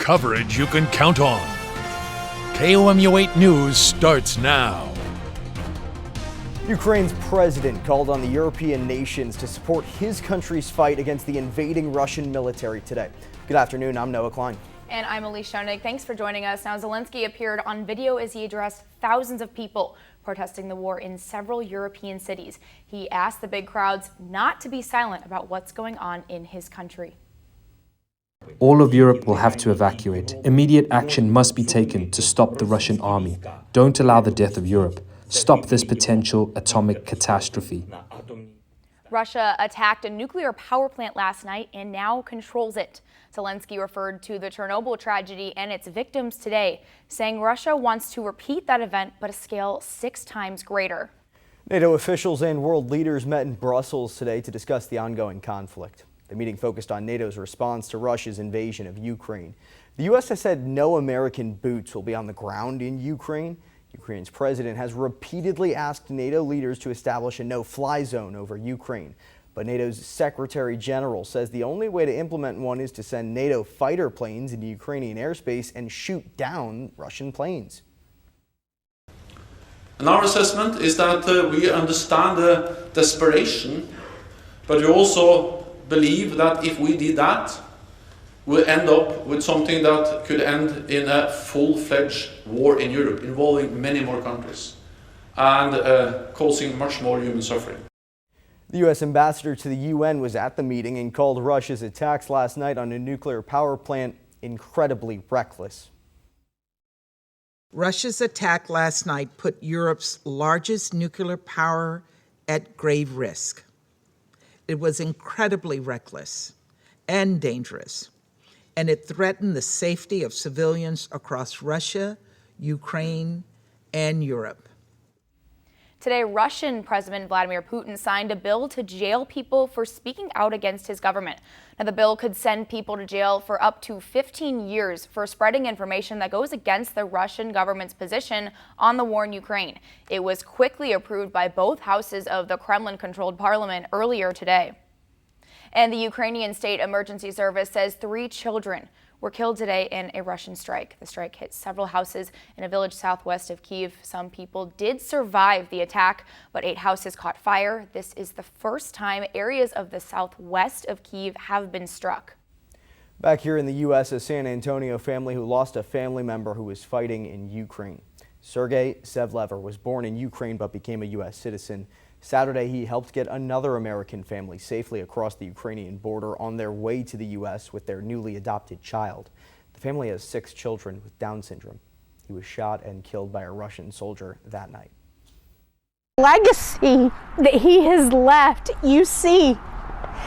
coverage you can count on. KOMU8 News starts now. Ukraine's president called on the European nations to support his country's fight against the invading Russian military today. Good afternoon, I'm Noah Klein. And I'm Elise Schoenig. Thanks for joining us. Now, Zelensky appeared on video as he addressed thousands of people protesting the war in several European cities. He asked the big crowds not to be silent about what's going on in his country. All of Europe will have to evacuate. Immediate action must be taken to stop the Russian army. Don't allow the death of Europe. Stop this potential atomic catastrophe. Russia attacked a nuclear power plant last night and now controls it. Zelensky referred to the Chernobyl tragedy and its victims today, saying Russia wants to repeat that event, but a scale 6 times greater. NATO officials and world leaders met in Brussels today to discuss the ongoing conflict. The meeting focused on NATO's response to Russia's invasion of Ukraine. The U.S. has said no American boots will be on the ground in Ukraine. Ukraine's president has repeatedly asked NATO leaders to establish a no-fly zone over Ukraine. But NATO's Secretary General says the only way to implement one is to send NATO fighter planes into Ukrainian airspace and shoot down Russian planes. And our assessment is that we understand the desperation, but we also believe that if we did that, we'll end up with something that could end in a full-fledged war in Europe, involving many more countries and causing much more human suffering. The U.S. ambassador to the UN was at the meeting and called Russia's attacks last night on a nuclear power plant incredibly reckless. Russia's attack last night put Europe's largest nuclear power at grave risk. It was incredibly reckless and dangerous, and it threatened the safety of civilians across Russia, Ukraine, and Europe. Today, Russian President Vladimir Putin signed a bill to jail people for speaking out against his government. Now, the bill could send people to jail for up to 15 years for spreading information that goes against the Russian government's position on the war in Ukraine. It was quickly approved by both houses of the Kremlin-controlled parliament earlier today. And the Ukrainian State Emergency Service says 3 children were killed today in a Russian strike. The strike hit several houses in a village southwest of Kyiv. Some people did survive the attack, but 8 houses caught fire. This is the first time areas of the southwest of Kyiv have been struck. Back here in the U.S., a San Antonio family who lost a family member who was fighting in Ukraine. Sergei Sevlever was born in Ukraine but became a U.S. citizen. Saturday, he helped get another American family safely across the Ukrainian border on their way to the U.S. with their newly adopted child. The family has 6 children with Down syndrome. He was shot and killed by a Russian soldier that night. Legacy that he has left, you see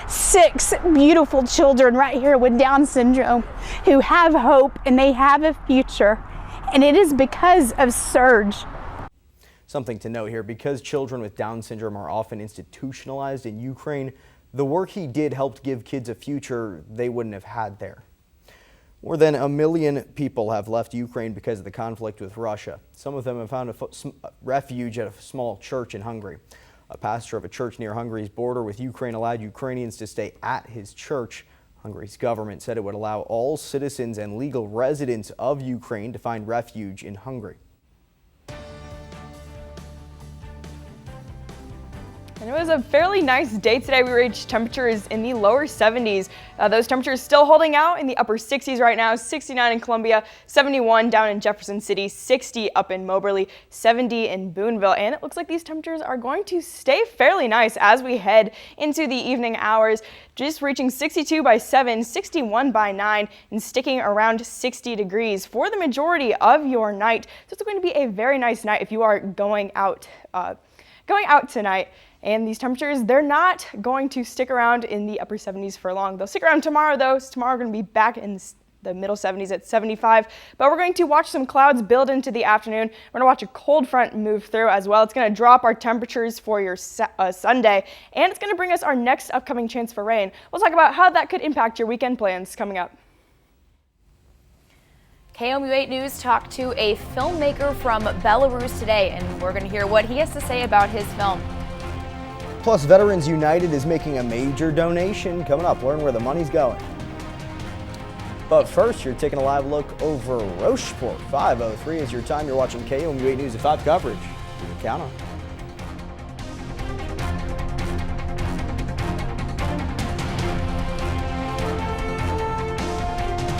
6 beautiful children right here with Down syndrome who have hope and they have a future. And it is because of Serge. Something to note here, because children with Down syndrome are often institutionalized in Ukraine, the work he did helped give kids a future they wouldn't have had there. More than 1 million people have left Ukraine because of the conflict with Russia. Some of them have found refuge at a small church in Hungary. A pastor of a church near Hungary's border with Ukraine allowed Ukrainians to stay at his church. Hungary's government said it would allow all citizens and legal residents of Ukraine to find refuge in Hungary. And it was a fairly nice day today. We reached temperatures in the lower 70s. Those temperatures still holding out in the upper 60s right now. 69 in Columbia, 71 down in Jefferson City, 60 up in Moberly, 70 in Boonville. And it looks like these temperatures are going to stay fairly nice as we head into the evening hours. Just reaching 62 by 7, 61 by 9, and sticking around 60 degrees for the majority of your night. So it's going to be a very nice night if you are going out tonight. And these temperatures, they're not going to stick around in the upper 70s for long. They'll stick around tomorrow, though. So tomorrow we're going to be back in the middle 70s at 75. But we're going to watch some clouds build into the afternoon. We're going to watch a cold front move through as well. It's going to drop our temperatures for your Sunday. And it's going to bring us our next upcoming chance for rain. We'll talk about how that could impact your weekend plans coming up. KOMU8 News talked to a filmmaker from Belarus today, and we're going to hear what he has to say about his film. Plus, Veterans United is making a major donation. Coming up, learn where the money's going. But first, you're taking a live look over Rocheport. 5:03 is your time. You're watching KOMU 8 News at 5 coverage. You can count on.